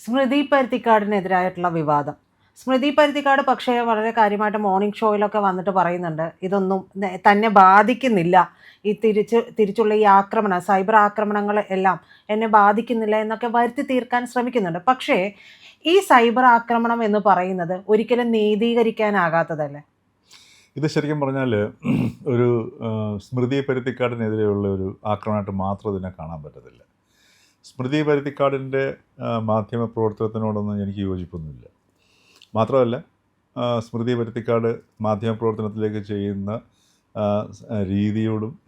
സ്മൃതി പരുത്തിക്കാടിനെതിരായിട്ടുള്ള വിവാദം. സ്മൃതി പരുത്തിക്കാട് പക്ഷേ വളരെ കാര്യമായിട്ട് മോർണിംഗ് ഷോയിലൊക്കെ വന്നിട്ട് പറയുന്നുണ്ട്, ഇതൊന്നും തന്നെ ബാധിക്കുന്നില്ല, ഈ തിരിച്ചുള്ള ഈ ആക്രമണം, സൈബർ ആക്രമണങ്ങൾ എല്ലാം എന്നെ ബാധിക്കുന്നില്ല എന്നൊക്കെ വരുത്തി തീർക്കാൻ ശ്രമിക്കുന്നുണ്ട്. പക്ഷേ ഈ സൈബർ ആക്രമണം എന്ന് പറയുന്നത് ഒരിക്കലും നീതീകരിക്കാനാകാത്തതല്ലേ? ഇത് ശരിക്കും പറഞ്ഞാൽ ഒരു സ്മൃതി പരുത്തിക്കാടിനെതിരെയുള്ള ഒരു ആക്രമണമായിട്ട് മാത്രം ഇതിനെ കാണാൻ പറ്റത്തില്ല. സ്മൃതി പരുത്തിക്കാടിൻ്റെ മാധ്യമ പ്രവർത്തനത്തിനോടൊന്നും എനിക്ക് യോജിപ്പൊന്നുമില്ല. മാത്രമല്ല, സ്മൃതി പരുത്തിക്കാട് മാധ്യമ പ്രവർത്തനത്തിലേക്ക് ചെയ്യുന്ന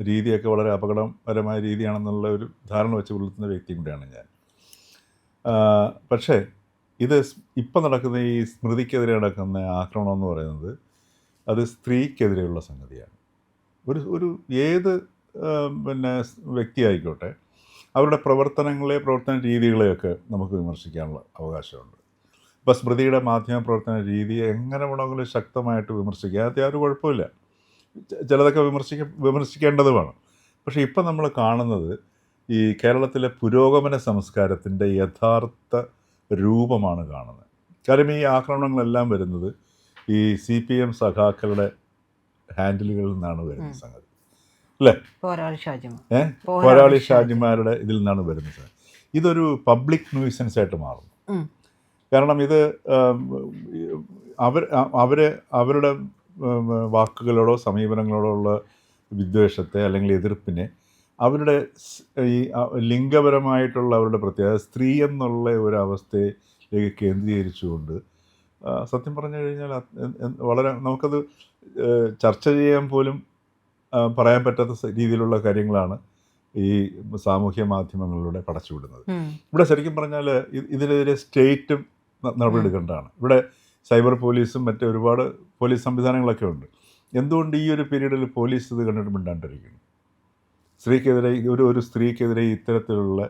രീതിയൊക്കെ വളരെ അപകടകരമായ രീതിയാണെന്നുള്ള ഒരു ധാരണ വെച്ച് പുലർത്തുന്ന വ്യക്തി കൂടെയാണ് ഞാൻ. പക്ഷേ ഇത് ഇപ്പം നടക്കുന്ന ഈ സ്മൃതിക്കെതിരെ നടക്കുന്ന ആക്രമണം എന്ന് പറയുന്നത് അത് സ്ത്രീക്കെതിരെയുള്ള സംഗതിയാണ്. ഒരു ഏത് വ്യക്തിയായിക്കോട്ടെ, അവരുടെ പ്രവർത്തന രീതികളെയൊക്കെ നമുക്ക് വിമർശിക്കാനുള്ള അവകാശമുണ്ട്. ഇപ്പോൾ സ്മൃതിയുടെ മാധ്യമ പ്രവർത്തന രീതിയെ എങ്ങനെ വേണമെങ്കിലും ശക്തമായിട്ട് വിമർശിക്കുക, അത് യാതൊരു കുഴപ്പമില്ല. ചിലതൊക്കെ വിമർശിക്കേണ്ടതുമാണ്. പക്ഷേ ഇപ്പം നമ്മൾ കാണുന്നത് ഈ കേരളത്തിലെ പുരോഗമന സംസ്കാരത്തിൻ്റെ യഥാർത്ഥ രൂപമാണ് കാണുന്നത്. കാര്യം ഈ ആക്രമണങ്ങളെല്ലാം വരുന്നത് ഈ CPM സഖാക്കളുടെ ഹാൻഡിലുകളിൽ നിന്നാണ് വരുന്ന സംഗതി, അല്ലേ? പോരാളി ഷാജിമാരുടെ ഇതിൽ നിന്നാണ് വരുന്നത്. ഇതൊരു പബ്ലിക് ന്യൂസൻസ് ആയിട്ട് മാറുന്നു. കാരണം ഇത് അവരുടെ വാക്കുകളോടോ സമീപനങ്ങളോടോ ഉള്ള വിദ്വേഷത്തെ അല്ലെങ്കിൽ എതിർപ്പിനെ അവരുടെ ഈ ലിംഗപരമായിട്ടുള്ള അവരുടെ പ്രത്യേകത, സ്ത്രീ എന്നുള്ള ഒരു അവസ്ഥയിലേക്ക് കേന്ദ്രീകരിച്ചുകൊണ്ട് സത്യം പറഞ്ഞു കഴിഞ്ഞാൽ വളരെ നമുക്കത് ചർച്ച ചെയ്യാൻ പോലും പറയാൻ പറ്റാത്ത രീതിയിലുള്ള കാര്യങ്ങളാണ് ഈ സാമൂഹ്യ മാധ്യമങ്ങളിലൂടെ പടച്ചുവിടുന്നത്. ഇവിടെ ശരിക്കും പറഞ്ഞാൽ ഇതിനെതിരെ സ്റ്റേറ്റും നടപടിയെടുക്കേണ്ടതാണ്. ഇവിടെ സൈബർ പോലീസും മറ്റ് ഒരുപാട് പോലീസ് സംവിധാനങ്ങളൊക്കെ ഉണ്ട്. എന്തുകൊണ്ട് ഈ ഒരു പീരീഡിൽ പോലീസ് ഇത് കണ്ടിട്ട് മിണ്ടാണ്ടിരിക്കുന്നു? സ്ത്രീക്കെതിരെ ഒരു സ്ത്രീക്കെതിരെ ഇത്തരത്തിലുള്ള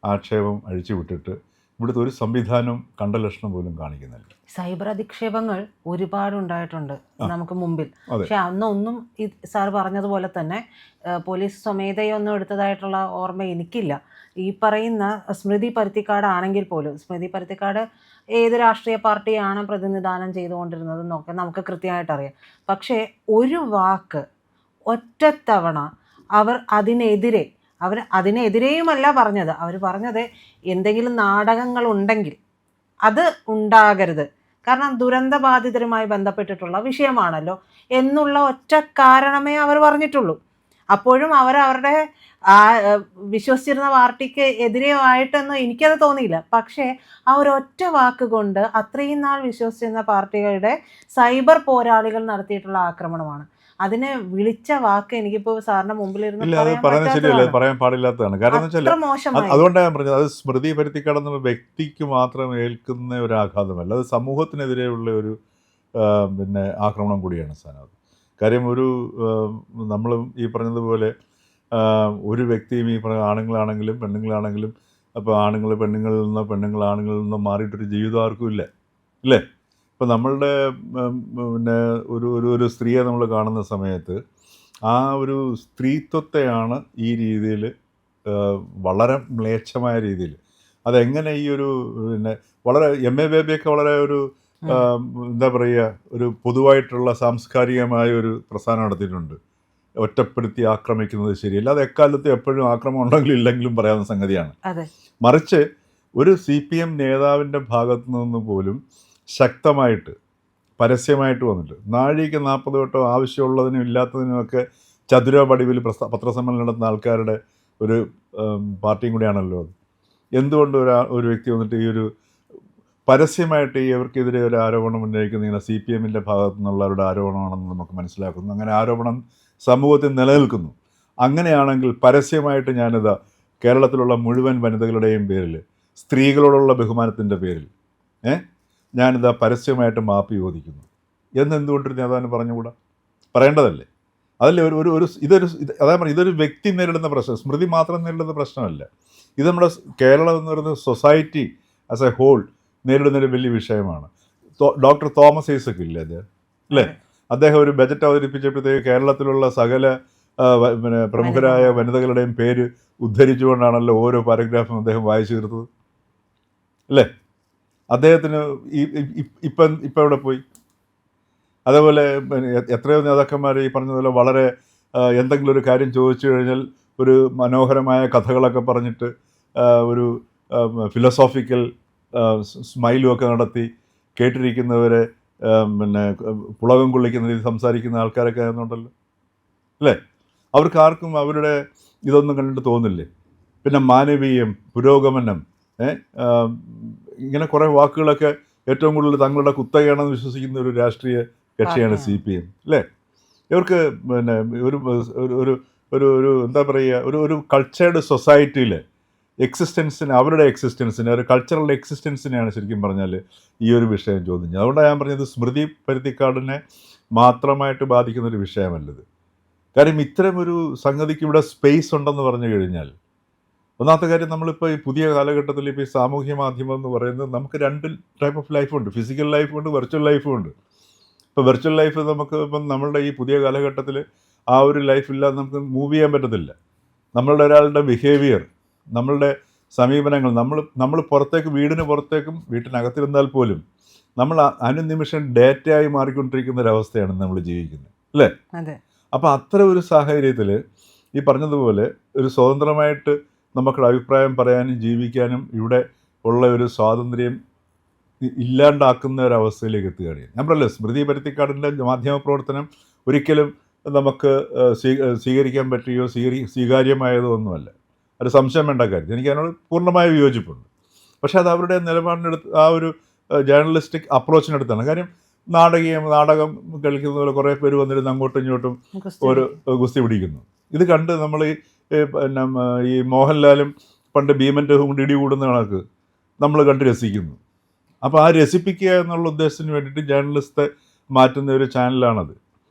ആക്ഷേപം അഴിച്ചുവിട്ടിട്ട് ഇവിടുത്തെ ഒരു സംവിധാനം കണ്ട ലക്ഷണം പോലും കാണിക്കുന്നില്ല. സൈബർ അധിക്ഷേപങ്ങൾ ഒരുപാട് ഉണ്ടായിട്ടുണ്ട് നമുക്ക് മുമ്പിൽ. പക്ഷെ അന്നൊന്നും ഈ സാർ പറഞ്ഞതുപോലെ തന്നെ പോലീസ് സ്വമേധയൊന്നും എടുത്തതായിട്ടുള്ള ഓർമ്മ എനിക്കില്ല. ഈ പറയുന്ന സ്മൃതി പരുത്തിക്കാട് ആണെങ്കിൽ പോലും, സ്മൃതി പരുത്തിക്കാട് ഏത് രാഷ്ട്രീയ പാർട്ടിയാണ് പ്രതിനിധാനം ചെയ്തുകൊണ്ടിരുന്നതെന്നൊക്കെ നമുക്ക് കൃത്യമായിട്ട് അറിയാം. പക്ഷേ ഒരു വാക്ക് ഒറ്റത്തവണ അവർ അതിനെതിരെയുമല്ല പറഞ്ഞത്. അവർ പറഞ്ഞത് എന്തെങ്കിലും നാടകങ്ങളുണ്ടെങ്കിൽ അത് ഉണ്ടാകരുത്, കാരണം ദുരന്തബാധിതരുമായി ബന്ധപ്പെട്ടിട്ടുള്ള വിഷയമാണല്ലോ എന്നുള്ള ഒറ്റ കാരണമേ അവർ പറഞ്ഞിട്ടുള്ളൂ. അപ്പോഴും അവരുടെ വിശ്വസിച്ചിരുന്ന പാർട്ടിക്ക് എതിരെയായിട്ടൊന്നും എനിക്കത് തോന്നിയില്ല. പക്ഷേ ആ ഒരൊറ്റ വാക്ക് കൊണ്ട് അത്രയും നാൾ വിശ്വസിച്ചിരുന്ന പാർട്ടികളുടെ സൈബർ പോരാളികൾ നടത്തിയിട്ടുള്ള ആക്രമണമാണ്. അതിനെ വിളിച്ച വാക്ക് എനിക്കിപ്പോൾ സാറിന്റെ മുമ്പിൽ പറയാൻ പാടില്ലാത്തതാണ്. കാരണം അതുകൊണ്ടാണ് ഞാൻ പറഞ്ഞത്, അത് സ്മൃതി പരുത്തിക്കാടെന്നുള്ള വ്യക്തിക്ക് മാത്രം ഏൽക്കുന്ന ഒരു ആഘാതമല്ല, അത് സമൂഹത്തിനെതിരെയുള്ള ഒരു ആക്രമണം കൂടിയാണ് സ്ഥാനത്ത്. കാര്യം നമ്മളും ഈ പറഞ്ഞതുപോലെ ഒരു വ്യക്തിയും ഈ പറഞ്ഞ ആണുങ്ങളാണെങ്കിലും പെണ്ണുങ്ങളാണെങ്കിലും, അപ്പോൾ ആണുങ്ങൾ പെണ്ണുങ്ങളിൽ നിന്നോ പെണ്ണുങ്ങൾ ആണുങ്ങളിൽ നിന്നോ മാറിയിട്ടൊരു ജീവിതം ആർക്കും ഇല്ല, ഇല്ലേ? ഇപ്പോൾ നമ്മളുടെ ഒരു സ്ത്രീയെ നമ്മൾ കാണുന്ന സമയത്ത് ആ ഒരു സ്ത്രീത്വത്തെയാണ് ഈ രീതിയിൽ വളരെ മ്ലേച്ഛമായ രീതിയിൽ അതെങ്ങനെ ഈ ഒരു വളരെ MA ബേബിയൊക്കെ വളരെ ഒരു എന്താ പറയുക, ഒരു പൊതുവായിട്ടുള്ള സാംസ്കാരികമായ ഒരു പ്രസ്ഥാനം നടത്തിയിട്ടുണ്ട്. ഒറ്റപ്പെടുത്തി ആക്രമിക്കുന്നത് ശരിയല്ല, അത് എക്കാലത്തും എപ്പോഴും ആക്രമണം ഉണ്ടെങ്കിലും ഇല്ലെങ്കിലും പറയാവുന്ന സംഗതിയാണ്. മറിച്ച് ഒരു CPM നേതാവിൻ്റെ ഭാഗത്തു നിന്ന് പോലും ശക്തമായിട്ട് പരസ്യമായിട്ട് വന്നിട്ട് നാഴിക 40 വട്ടം ആവശ്യമുള്ളതിനും ഇല്ലാത്തതിനുമൊക്കെ ചതുര പടിവിൽ പത്രസമ്മേളനം നടത്തുന്ന ആൾക്കാരുടെ ഒരു പാർട്ടിയും കൂടിയാണല്ലോ അത്. എന്തുകൊണ്ട് ഒരു വ്യക്തി വന്നിട്ട് ഈ ഒരു പരസ്യമായിട്ട് ഇവർക്കെതിരെ ഒരു ആരോപണം ഉന്നയിക്കുന്ന ഇങ്ങനെ CPMൻ്റെ ഭാഗത്തു നിന്നുള്ളവരുടെ ആരോപണമാണെന്ന് നമുക്ക് മനസ്സിലാക്കുന്നു. അങ്ങനെ ആരോപണം സമൂഹത്തിൽ നിലനിൽക്കുന്നു. അങ്ങനെയാണെങ്കിൽ പരസ്യമായിട്ട് ഞാനിതാ കേരളത്തിലുള്ള മുഴുവൻ വനിതകളുടെയും പേരിൽ, സ്ത്രീകളോടുള്ള ബഹുമാനത്തിൻ്റെ പേരിൽ ഞാനിതാ പരസ്യമായിട്ട് മാപ്പ് ചോദിക്കുന്നു എന്നെന്തുകൊണ്ടൊരു നേതാവിന് പറഞ്ഞുകൂടാ? പറയേണ്ടതല്ലേ? അതല്ലേ ഇതൊരു വ്യക്തി നേരിടുന്ന പ്രശ്നം, സ്മൃതി മാത്രം നേരിടുന്ന പ്രശ്നമല്ല. ഇത് നമ്മുടെ കേരളം എന്ന് പറയുന്ന സൊസൈറ്റി ആസ് എ ഹോൾ നേരിടുന്നൊരു വലിയ വിഷയമാണ്. ഡോക്ടർ തോമസ് ഐസക് ഇല്ലേ, അദ്ദേഹം അല്ലേ? അദ്ദേഹം ഒരു ബജറ്റ് അവതരിപ്പിച്ചപ്പോഴത്തേക്ക് കേരളത്തിലുള്ള സകല പ്രമുഖരായ വനിതകളുടെയും പേര് ഉദ്ധരിച്ചുകൊണ്ടാണല്ലോ ഓരോ പാരഗ്രാഫും അദ്ദേഹം വായിച്ചു തീർത്തത്, അല്ലേ? അദ്ദേഹത്തിന് ഇപ്പം എവിടെ പോയി? അതേപോലെ എത്രയോ നേതാക്കന്മാർ ഈ പറഞ്ഞതുപോലെ വളരെ എന്തെങ്കിലും ഒരു കാര്യം ചോദിച്ചു കഴിഞ്ഞാൽ ഒരു മനോഹരമായ കഥകളൊക്കെ പറഞ്ഞിട്ട് ഒരു ഫിലോസോഫിക്കൽ സ്മൈലും ഒക്കെ നടത്തി കേട്ടിരിക്കുന്നവരെ പിന്നെ പുളകം കൊള്ളിക്കുന്ന രീതി സംസാരിക്കുന്ന ആൾക്കാരൊക്കെ ആയിരുന്നുണ്ടല്ലോ അല്ലേ? അവർക്ക് ആർക്കും അവരുടെ ഇതൊന്നും കണ്ടിട്ട് തോന്നില്ലേ? പിന്നെ മാനവീയം, പുരോഗമനം, ഇങ്ങനെ കുറേ വാക്കുകളൊക്കെ ഏറ്റവും കൂടുതൽ തങ്ങളുടെ കുത്തകയാണെന്ന് വിശ്വസിക്കുന്ന ഒരു രാഷ്ട്രീയ കക്ഷിയാണ് CPM അല്ലേ? ഇവർക്ക് പിന്നെ ഒരു ഒരു ഒരു ഒരു എന്താ പറയുക, ഒരു കൾച്ചേർഡ് സൊസൈറ്റിയിൽ അവരുടെ എക്സിസ്റ്റൻസിന്, ഒരു കൾച്ചറൽ എക്സിസ്റ്റൻസിനെയാണ് ശരിക്കും പറഞ്ഞാൽ ഈ ഒരു വിഷയം ചോദ്യം ചെയ്യുന്നത്. അതുകൊണ്ടാണ് ഞാൻ പറഞ്ഞത് സ്മൃതി പരുത്തിക്കാടിനെ മാത്രമായിട്ട് ബാധിക്കുന്നൊരു വിഷയമല്ലത്. കാര്യം ഇത്തരം ഒരു സംഗതിക്ക് ഇവിടെ സ്പേസ് ഉണ്ടെന്ന് പറഞ്ഞു കഴിഞ്ഞാൽ, ഒന്നാമത്തെ കാര്യം, നമ്മളിപ്പോൾ ഈ പുതിയ കാലഘട്ടത്തിൽ ഇപ്പോൾ ഈ സാമൂഹ്യ മാധ്യമം എന്ന് പറയുന്നത് നമുക്ക് 2 ടൈപ്പ് ഓഫ് ലൈഫുണ്ട്. ഫിസിക്കൽ ലൈഫുണ്ട്, വെർച്വൽ ലൈഫും ഉണ്ട്. ഇപ്പോൾ വെർച്വൽ ലൈഫ് നമുക്ക് ഇപ്പം നമ്മളുടെ ഈ പുതിയ കാലഘട്ടത്തിൽ ആ ഒരു ലൈഫില്ലാതെ നമുക്ക് മൂവ് ചെയ്യാൻ പറ്റത്തില്ല. നമ്മളുടെ ഒരാളുടെ ബിഹേവിയർ, നമ്മളുടെ സമീപനങ്ങൾ, നമ്മൾ പുറത്തേക്ക്, വീടിന് പുറത്തേക്കും വീട്ടിനകത്തിരുന്നാൽ പോലും നമ്മൾ അനുനിമിഷം ഡേറ്റയായി മാറിക്കൊണ്ടിരിക്കുന്ന ഒരവസ്ഥയാണ് നമ്മൾ ജീവിക്കുന്നത് അല്ലേ? അപ്പോൾ അത്തരം ഒരു സാഹചര്യത്തിൽ ഈ പറഞ്ഞതുപോലെ ഒരു സ്വതന്ത്രമായിട്ട് നമുക്കുള്ള അഭിപ്രായം പറയാനും ജീവിക്കാനും ഇവിടെ ഉള്ള ഒരു സ്വാതന്ത്ര്യം ഇല്ലാണ്ടാക്കുന്ന ഒരവസ്ഥയിലേക്ക് എത്തുകയാണ്. ഞാൻ പറയല്ലോ, സ്മൃതി പരുത്തിക്കാടിൻ്റെ മാധ്യമപ്രവർത്തനം ഒരിക്കലും നമുക്ക് സ്വീകരിക്കാൻ പറ്റുകയോ സ്വീകാര്യമായതോ ഒന്നുമല്ല. ഒരു സംശയം വേണ്ട കാര്യം. എനിക്ക് അതിനോട് പൂർണ്ണമായ വിയോജിപ്പുണ്ട്. പക്ഷേ അത് അവരുടെ നിലപാടിനടുത്ത്, ആ ഒരു ജേർണലിസ്റ്റിക് അപ്രോച്ചിനടുത്താണ്. കാര്യം നാടകം കളിക്കുന്ന പോലെ കുറേ പേര് വന്നിരുന്ന് അങ്ങോട്ടും ഇങ്ങോട്ടും ഒരു ഗുസ്തി പിടിക്കുന്നു. ഇത് കണ്ട് നമ്മൾ പിന്നെ ഈ മോഹൻലാലും പണ്ട് ഭീമൻ്റെ കൊണ്ട് ഇടി കൂടുന്ന കണക്ക് നമ്മൾ കണ്ട് രസിക്കുന്നു. അപ്പോൾ ആ രസിപ്പിക്കുക എന്നുള്ള ഉദ്ദേശത്തിന് വേണ്ടിയിട്ട് ജേർണലിസ്റ്റ് മാറ്റുന്ന ഒരു ചാനലാണത്.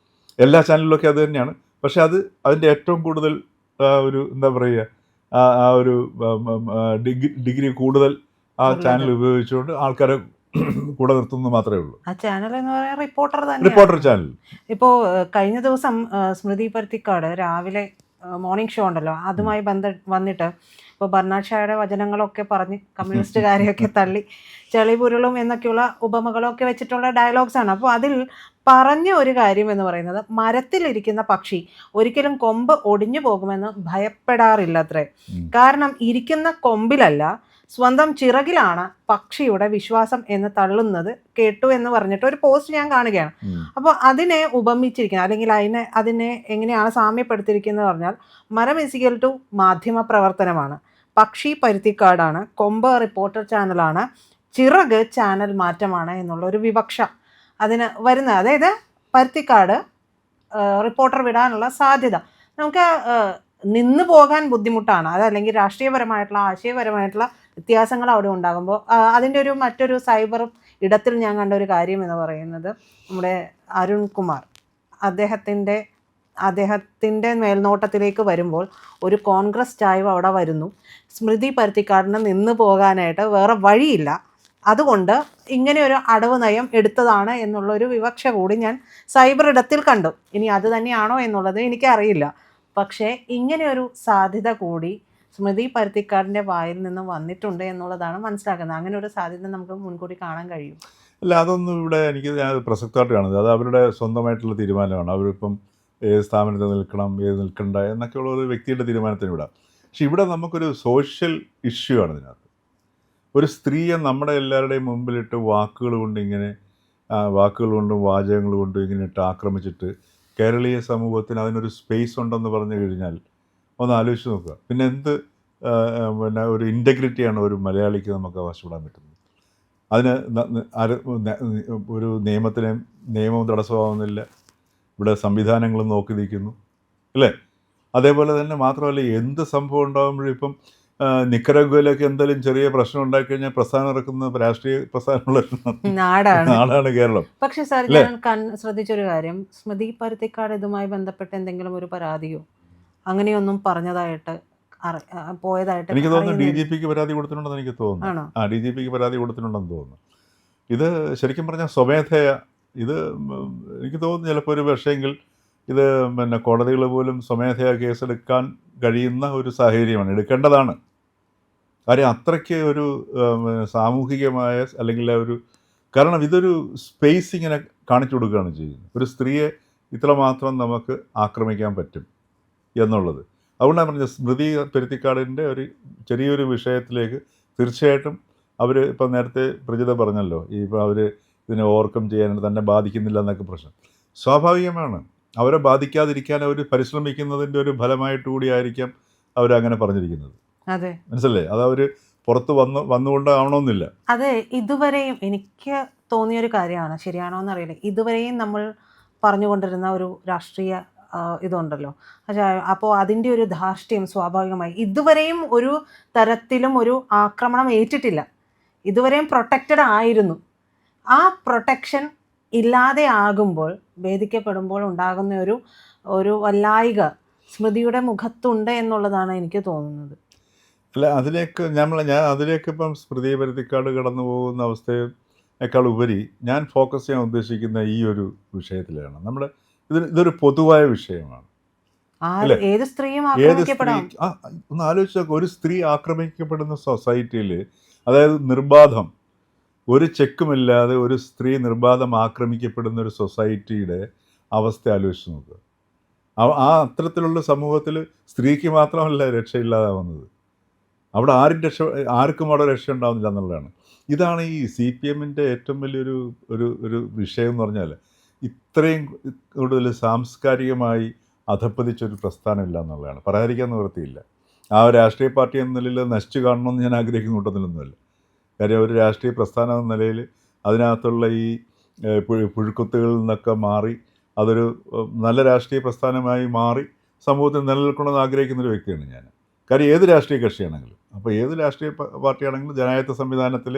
എല്ലാ ചാനലിലൊക്കെ അത് തന്നെയാണ്. പക്ഷേ അതിൻ്റെ ഏറ്റവും കൂടുതൽ ഒരു എന്താ പറയുക, ആ ഒരു ഡിഗ്രി കൂടുതൽ ആ ചാനൽ ഉപയോഗിച്ചുകൊണ്ട് ആൾക്കാരെ കൂടെ നിർത്തുന്നത് മാത്രമേ ഉള്ളൂ. ആ ചാനൽ എന്ന് പറയാൻ റിപ്പോർട്ടർ ചാനൽ. ഇപ്പോൾ കഴിഞ്ഞ ദിവസം സ്മൃതി പരുത്തിക്കാട് രാവിലെ മോർണിംഗ് ഷോ ഉണ്ടല്ലോ, അതുമായി വന്നിട്ട് ഇപ്പോൾ ബർണാഡ് ഷായുടെ വചനങ്ങളൊക്കെ പറഞ്ഞ് കമ്മ്യൂണിസ്റ്റുകാരെയൊക്കെ തള്ളി ചെളിപുരുളും എന്നൊക്കെയുള്ള ഉപമകളൊക്കെ വെച്ചിട്ടുള്ള ഡയലോഗ്സാണ്. അപ്പോൾ അതിൽ പറഞ്ഞ ഒരു കാര്യം എന്ന് പറയുന്നത്, മരത്തിലിരിക്കുന്ന പക്ഷി ഒരിക്കലും കൊമ്പ് ഒടിഞ്ഞു പോകുമെന്ന് ഭയപ്പെടാറില്ലത്രേ. കാരണം ഇരിക്കുന്ന കൊമ്പിലല്ല, സ്വന്തം ചിറകിലാണ് പക്ഷിയുടെ വിശ്വാസം എന്ന് തള്ളുന്നത് കേട്ടു എന്ന് പറഞ്ഞിട്ട് ഒരു പോസ്റ്റ് ഞാൻ കാണുകയാണ്. അപ്പോൾ അതിനെ ഉപമിച്ചിരിക്കുന്നത്, അല്ലെങ്കിൽ അതിനെ എങ്ങനെയാണ് സാമ്യപ്പെടുത്തിയിരിക്കുന്നത് പറഞ്ഞാൽ, മരം ഇസിക്കൽ ടു മാധ്യമ പ്രവർത്തനമാണ്, പക്ഷി പരുത്തിക്കാടാണ്, കൊമ്പ് റിപ്പോർട്ടർ ചാനലാണ്, ചിറക് ചാനൽ മാറ്റമാണ് എന്നുള്ള ഒരു വിവക്ഷ അതിന് വരുന്നത്. അതായത് പരുത്തിക്കാട് റിപ്പോർട്ടർ വിടാനുള്ള സാധ്യത നമുക്ക് നിന്ന് പോകാൻ ബുദ്ധിമുട്ടാണ്. അതല്ലെങ്കിൽ രാഷ്ട്രീയപരമായിട്ടുള്ള ആശയപരമായിട്ടുള്ള വ്യത്യാസങ്ങൾ അവിടെ ഉണ്ടാകുമ്പോൾ അതിൻ്റെ മറ്റൊരു സൈബർ ഇടത്തിൽ ഞാൻ കണ്ട ഒരു കാര്യം എന്ന് പറയുന്നത്, നമ്മുടെ അരുൺ കുമാർ അദ്ദേഹത്തിൻ്റെ മേൽനോട്ടത്തിലേക്ക് വരുമ്പോൾ ഒരു കോൺഗ്രസ് ചായ്വ് അവിടെ വരുന്നു. സ്മൃതി പരുത്തിക്കാടിന് നിന്ന് പോകാനായിട്ട് വേറെ വഴിയില്ല, അതുകൊണ്ട് ഇങ്ങനെ ഒരു അടവ് നയം എടുത്തതാണ് എന്നുള്ളൊരു വിവക്ഷ കൂടി ഞാൻ സൈബർ ഇടത്തിൽ കണ്ടു. ഇനി അത് തന്നെയാണോ എന്നുള്ളത് എനിക്കറിയില്ല. പക്ഷേ ഇങ്ങനെയൊരു സാധ്യത കൂടി സ്മൃതി പരുത്തിക്കാടിൻ്റെ വായിൽ നിന്ന് വന്നിട്ടുണ്ട് എന്നുള്ളതാണ് മനസ്സിലാക്കുന്നത്. അങ്ങനെ ഒരു സാധ്യത നമുക്ക് മുൻകൂട്ടി കാണാൻ കഴിയും. അല്ല, അതൊന്നും ഇവിടെ എനിക്ക് പ്രസക്തമായിട്ട് കാണുന്നത്. അത് അവരുടെ സ്വന്തമായിട്ടുള്ള തീരുമാനമാണ്. അവരിപ്പം ഏത് സ്ഥാപനത്തിൽ നിൽക്കണം, ഏത് നിൽക്കണ്ട എന്നൊക്കെയുള്ള ഒരു വ്യക്തിയുടെ തീരുമാനത്തിന് വിടാം. പക്ഷെ ഇവിടെ നമുക്കൊരു സോഷ്യൽ ഇഷ്യൂ ആണ് ഇതിനകത്ത്. ഒരു സ്ത്രീയെ നമ്മുടെ എല്ലാവരുടെയും മുമ്പിലിട്ട് വാക്കുകൾ കൊണ്ടും വാചകങ്ങൾ കൊണ്ടും ഇങ്ങനെ ഇട്ട് ആക്രമിച്ചിട്ട് കേരളീയ സമൂഹത്തിന് അതിനൊരു സ്പേസ് ഉണ്ടെന്ന് പറഞ്ഞു കഴിഞ്ഞാൽ ഒന്ന് ആലോചിച്ച് നോക്കുക. പിന്നെ ഒരു ഇൻറ്റഗ്രിറ്റിയാണ് ഒരു മലയാളിക്ക് നമുക്ക് അവകാശപ്പെടാൻ പറ്റുന്നത്. അതിന് ഒരു നിയമവും തടസ്സമാവുന്നില്ല. ഇവിടെ സംവിധാനങ്ങളും നോക്കി നിൽക്കുന്നു അല്ലേ? അതേപോലെ തന്നെ മാത്രമല്ല, എന്ത് സംഭവം ഉണ്ടാകുമ്പോഴും ഇപ്പം നിക്കരാഗ്വയിലൊക്കെ എന്തെങ്കിലും ചെറിയ പ്രശ്നം ഉണ്ടാക്കി കഴിഞ്ഞാൽ പ്രസ്ഥാനം ഇറക്കുന്ന രാഷ്ട്രീയ പ്രസ്ഥാനമുള്ള നാടാണ് കേരളം. പക്ഷേ സാർ, ഞാൻ ശ്രദ്ധിച്ചൊരു കാര്യം, സ്മൃതി പരുത്തിക്കാട് ഇതുമായി ബന്ധപ്പെട്ട് എന്തെങ്കിലും ഒരു പരാതിയോ അങ്ങനെയൊന്നും പറഞ്ഞതായിട്ട് പോയതായിട്ട് എനിക്ക് തോന്നുന്നു. DGPക്ക് പരാതി കൊടുത്തിട്ടുണ്ടെന്ന് എനിക്ക് തോന്നുന്നു. DGPക്ക് പരാതി കൊടുത്തിട്ടുണ്ടെന്ന് തോന്നുന്നു. ഇത് ശരിക്കും പറഞ്ഞാൽ സ്വമേധയ, ഇത് എനിക്ക് തോന്നുന്നു ചിലപ്പോൾ ഒരു പക്ഷേങ്കിൽ ഇത് കോടതികൾ പോലും സ്വമേധയാ കേസെടുക്കാൻ കഴിയുന്ന ഒരു സാഹചര്യമാണ്, എടുക്കേണ്ടതാണ്. കാര്യം അത്രയ്ക്ക് ഒരു സാമൂഹികമായ അല്ലെങ്കിൽ ഒരു കാരണം ഇതൊരു സ്പേസ് ഇങ്ങനെ കാണിച്ചു കൊടുക്കുകയാണ് ചെയ്യുന്നത്. ഒരു സ്ത്രീയെ ഇത്രമാത്രം നമുക്ക് ആക്രമിക്കാൻ പറ്റും എന്നുള്ളത്. അതുകൊണ്ടാണ് പറഞ്ഞത് സ്മൃതി പരുത്തിക്കാടിൻ്റെ ഒരു ചെറിയൊരു വിഷയത്തിലേക്ക് തീർച്ചയായിട്ടും അവർ ഇപ്പം നേരത്തെ പ്രജിത പറഞ്ഞല്ലോ, ഇപ്പോൾ അവർ ഇതിനെ ഓവർകം ചെയ്യാൻ തന്നെ ബാധിക്കുന്നില്ല എന്നൊക്കെ പ്രശ്നം സ്വാഭാവികമാണ്. അവരെ ബാധിക്കാതിരിക്കാൻ അവർ പരിശ്രമിക്കുന്നതിൻ്റെ ഒരു ഫലമായിട്ട് കൂടിയായിരിക്കാം അവരങ്ങനെ പറഞ്ഞിരിക്കുന്നത്. അതെ, മനസ്സിലല്ലേ? അത് അവർ പുറത്ത് വന്നുകൊണ്ടാവണമെന്നില്ല. അതെ. ഇതുവരെയും എനിക്ക് തോന്നിയൊരു കാര്യമാണ്, ശരിയാണോ എന്നറിയില്ല, ഇതുവരെയും നമ്മൾ പറഞ്ഞുകൊണ്ടിരുന്ന ഒരു രാഷ്ട്രീയ ഇതുണ്ടല്ലോ. അപ്പോൾ അതിൻ്റെ ഒരു ധാർഷ്ട്യം സ്വാഭാവികമായി ഇതുവരെയും ഒരു തരത്തിലും ഒരു ആക്രമണം ഏറ്റിട്ടില്ല. ഇതുവരെയും പ്രൊട്ടക്റ്റഡ് ആയിരുന്നു. ആ പ്രൊട്ടക്ഷൻ ഇല്ലാതെ ആകുമ്പോൾ, ഭേദിക്കപ്പെടുമ്പോൾ ഉണ്ടാകുന്ന ഒരു വല്ലായിക സ്മൃതിയുടെ മുഖത്തുണ്ട് എന്നുള്ളതാണ് എനിക്ക് തോന്നുന്നത്. അല്ല, ഞാൻ അതിലേക്ക് ഇപ്പം സ്മൃതി പരുത്തിക്കാട് കടന്നു പോകുന്ന അവസ്ഥയേക്കാൾ ഉപരി ഞാൻ ഫോക്കസ് ചെയ്യാൻ ഉദ്ദേശിക്കുന്ന ഈ ഒരു വിഷയത്തിലാണ്. ഇതൊരു പൊതുവായ വിഷയമാണ്. ഏത് സ്ത്രീയും ഏത് സ്ത്രീ ആക്രമിക്കപ്പെടാം. ഒന്ന് ആലോചിച്ച് നോക്കുക, ഒരു സ്ത്രീ ആക്രമിക്കപ്പെടുന്ന സൊസൈറ്റിയിൽ, അതായത് നിർബാധം ഒരു ചെക്കുമില്ലാതെ ഒരു സ്ത്രീ നിർബാധം ആക്രമിക്കപ്പെടുന്ന ഒരു സൊസൈറ്റിയുടെ അവസ്ഥ ആലോചിച്ച് നോക്കുക. ആ അത്തരത്തിലുള്ള സമൂഹത്തിൽ സ്ത്രീക്ക് മാത്രമല്ല രക്ഷയില്ലാതാവുന്നത്, അവിടെ ആർക്കും അവിടെ രക്ഷ ഉണ്ടാവുന്നില്ല എന്നുള്ളതാണ്. ഇതാണ് ഈ CPM-ൻ്റെ ഏറ്റവും വലിയൊരു ഒരു വിഷയം എന്ന് പറഞ്ഞാൽ, ഇത്രയും കൂടുതൽ സാംസ്കാരികമായി അധപ്പതിച്ചൊരു പ്രസ്ഥാനമില്ല എന്നുള്ളതാണ്. പറയാതിരിക്കാൻ നിവൃത്തിയില്ല. ആ ഒരു രാഷ്ട്രീയ പാർട്ടി എന്ന നിലയിൽ നശിച്ചു കാണണമെന്ന് ഞാൻ ആഗ്രഹിക്കുന്ന കൂട്ടത്തിലൊന്നുമല്ല. കാര്യം ഒരു രാഷ്ട്രീയ പ്രസ്ഥാനം എന്ന നിലയിൽ അതിനകത്തുള്ള ഈ പുഴുക്കുത്തുകളിൽ നിന്നൊക്കെ മാറി അതൊരു നല്ല രാഷ്ട്രീയ പ്രസ്ഥാനമായി മാറി സമൂഹത്തിൽ നിലനിൽക്കണമെന്ന് ആഗ്രഹിക്കുന്നൊരു വ്യക്തിയാണ് ഞാൻ. കാര്യം ഏത് രാഷ്ട്രീയ കക്ഷിയാണെങ്കിലും, അപ്പോൾ ഏത് രാഷ്ട്രീയ പാർട്ടിയാണെങ്കിലും ജനാധിപത്യ സംവിധാനത്തിൽ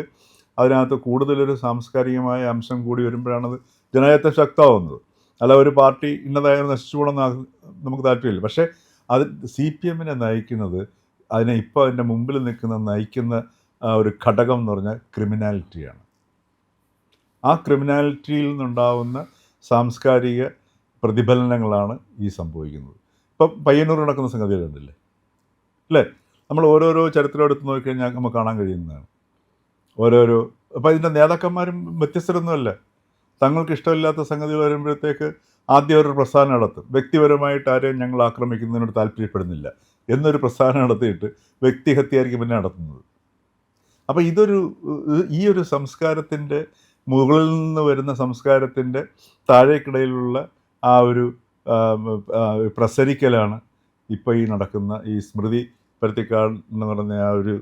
അതിനകത്ത് കൂടുതലൊരു സാംസ്കാരികമായ അംശം കൂടി വരുമ്പോഴാണത് ജനാധിപത്യം ശക്തമാവുന്നത്. അല്ല ഒരു പാർട്ടി ഇന്നതായ നശിച്ചു പോകണമെന്ന് നമുക്ക് താല്പര്യമില്ല. പക്ഷേ അത് CPM-നെ നയിക്കുന്നത്, അതിൻ്റെ മുമ്പിൽ നയിക്കുന്ന ഒരു ഘടകം എന്ന് പറഞ്ഞാൽ ക്രിമിനാലിറ്റിയാണ്. ആ ക്രിമിനാലിറ്റിയിൽ നിന്നുണ്ടാവുന്ന സാംസ്കാരിക പ്രതിഫലനങ്ങളാണ് ഈ സംഭവിക്കുന്നത്. ഇപ്പം പയ്യന്നൂർ നടക്കുന്ന സംഗതികൾ കണ്ടില്ലേ അല്ലേ? നമ്മൾ ഓരോരോ ചരിത്രം എടുത്ത് നോക്കിക്കഴിഞ്ഞാൽ നമുക്ക് കാണാൻ കഴിയുന്നതാണ്. അപ്പോൾ ഇതിൻ്റെ നേതാക്കന്മാരും വ്യത്യസ്തരൊന്നുമല്ല. തങ്ങൾക്ക് ഇഷ്ടമില്ലാത്ത സംഗതികൾ വരുമ്പോഴത്തേക്ക് ആദ്യം ഒരു പ്രസ്ഥാനം നടത്തും. വ്യക്തിപരമായിട്ട് ആരെയും ഞങ്ങൾ ആക്രമിക്കുന്നതിനോട് താല്പര്യപ്പെടുന്നില്ല എന്നൊരു പ്രസ്ഥാനം നടത്തിയിട്ട് വ്യക്തിഹത്യയായിരിക്കും പിന്നെ നടത്തുന്നത്. അപ്പോൾ ഈ ഒരു സംസ്കാരത്തിൻ്റെ മുകളിൽ നിന്ന് വരുന്ന സംസ്കാരത്തിൻ്റെ താഴേക്കിടയിലുള്ള ആ ഒരു പ്രസരിക്കലാണ് ഇപ്പോൾ ഈ നടക്കുന്ന ഈ സ്മൃതി പരുത്തിക്കാട് എന്ന് പറഞ്ഞ ആ ഒരു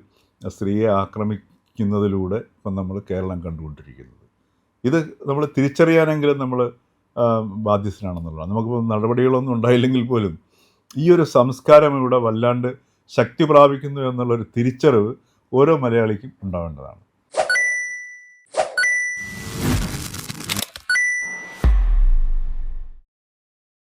സ്ത്രീയെ ആക്രമിക്കുന്നതിലൂടെ ഇപ്പം നമ്മൾ കേരളം കണ്ടുകൊണ്ടിരിക്കുന്നത്. ഇത് നമ്മൾ തിരിച്ചറിയാനെങ്കിലും നമ്മൾ ബാധ്യസ്ഥനാണെന്നുള്ളതാണ്. നമുക്കിപ്പോൾ നടപടികളൊന്നും ഉണ്ടായില്ലെങ്കിൽ പോലും ഈ ഒരു സംസ്കാരം ഇവിടെ വല്ലാണ്ട് ശക്തി പ്രാപിക്കുന്നു എന്നുള്ളൊരു തിരിച്ചറിവ് ഓരോ മലയാളിക്കും ഉണ്ടാവേണ്ടതാണ്.